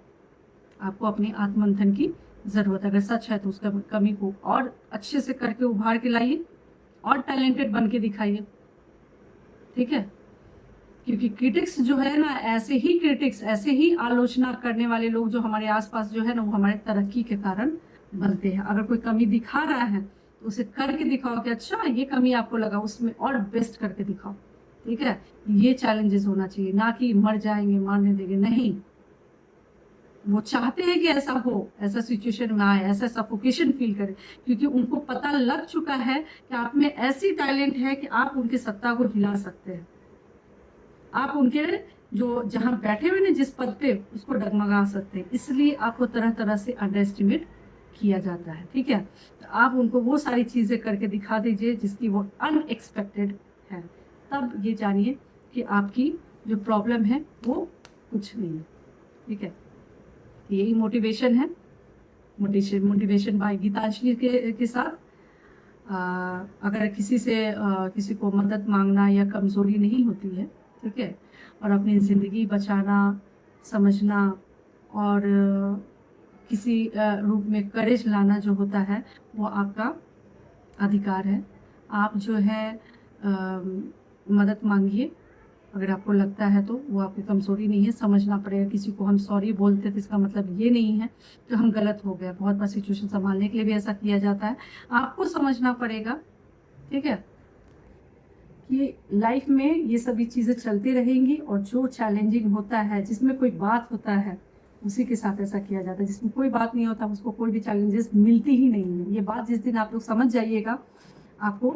आपको अपनी आत्ममंथन की ज़रूरत है। अगर सच है तो उसका कमी को और अच्छे से करके उभार के लाइए और टैलेंटेड बन के दिखाइए, ठीक है। क्योंकि क्रिटिक्स जो है ना, ऐसे ही आलोचना करने वाले लोग जो हमारे आसपास जो है ना, वो हमारे तरक्की के कारण बनते हैं। अगर कोई कमी दिखा रहा है तो उसे करके दिखाओ कि अच्छा ये कमी आपको लगा, उसमें और बेस्ट करके दिखाओ, ठीक है। ये चैलेंजेस होना चाहिए, ना कि मर जाएंगे, मारने देंगे, नहीं। वो चाहते हैं कि ऐसा हो, ऐसा सिचुएशन में आए, ऐसा सफोकेशन फील करे, क्योंकि उनको पता लग चुका है कि आप में ऐसी टैलेंट है कि आप उनकी सत्ता को हिला सकते हैं। आप उनके जो जहाँ बैठे हुए ना जिस पद पे, उसको डगमगा सकते हैं। इसलिए आपको तरह तरह से अंडर एस्टिमेट किया जाता है, ठीक है। तो आप उनको वो सारी चीज़ें करके दिखा दीजिए जिसकी वो अनएक्सपेक्टेड है। तब ये जानिए कि आपकी जो प्रॉब्लम है वो कुछ नहीं है, ठीक है। यही मोटिवेशन है, मोटिवेशन बाय गीतांजलि के साथ। अगर किसी को मदद मांगना या कमज़ोरी नहीं होती है, ठीक है, और अपनी ज़िंदगी बचाना, समझना और किसी रूप में करेज लाना जो होता है, वो आपका अधिकार है। आप जो है मदद मांगिए अगर आपको लगता है तो। वो आपकी कमज़ोरी नहीं है, समझना पड़ेगा। किसी को हम सॉरी बोलते तो इसका मतलब ये नहीं है कि हम गलत हो गए। बहुत बार सिचुएशन संभालने के लिए भी ऐसा किया जाता है। आपको समझना पड़ेगा, ठीक है, कि लाइफ में ये सभी चीज़ें चलती रहेंगी और जो चैलेंजिंग होता है, जिसमें कोई बात होता है, उसी के साथ ऐसा किया जाता है। जिसमें कोई बात नहीं होता उसको कोई भी चैलेंजेस मिलती ही नहीं है। ये बात जिस दिन आप लोग समझ जाइएगा, आपको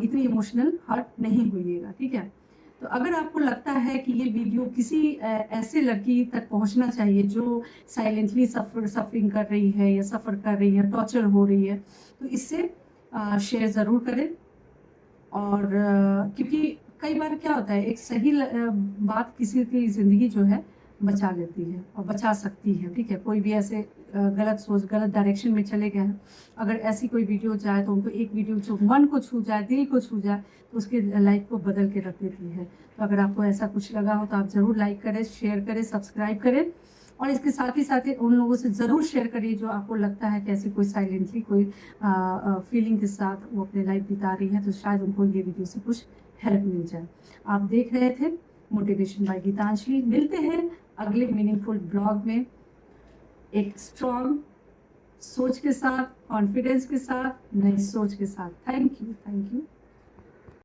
इतनी इमोशनल हर्ट नहीं होइएगा, ठीक है। तो अगर आपको लगता है कि ये वीडियो किसी ऐसे लड़की तक पहुंचना चाहिए जो साइलेंटली सफरिंग कर रही है या सफ़र कर रही है, टॉर्चर हो रही है, तो इससे शेयर ज़रूर करें। और क्योंकि कई बार क्या होता है, एक सही बात किसी की ज़िंदगी जो है बचा लेती है और बचा सकती है, ठीक है। कोई भी ऐसे गलत सोच, गलत डायरेक्शन में चले गए हैं, अगर ऐसी कोई वीडियो जाए तो उनको एक वीडियो जो मन को छू जाए, दिल को छू जाए, तो उसके लाइफ को बदल के रख देती है। तो अगर आपको ऐसा कुछ लगा हो तो आप ज़रूर लाइक करें, शेयर करें, सब्सक्राइब करें और इसके साथ ही उन लोगों से ज़रूर शेयर करिए जो आपको लगता है कि ऐसे कोई साइलेंटली कोई फीलिंग के साथ वो अपनी लाइफ बिता रही है, तो शायद उनको ये वीडियो से कुछ हेल्प मिल जाए। आप देख रहे थे मोटिवेशन बाय गीतांजलि। मिलते हैं अगले मीनिंगफुल ब्लॉग में एक स्ट्रॉन्ग सोच के साथ, कॉन्फिडेंस के साथ, नई सोच के साथ। Thank you.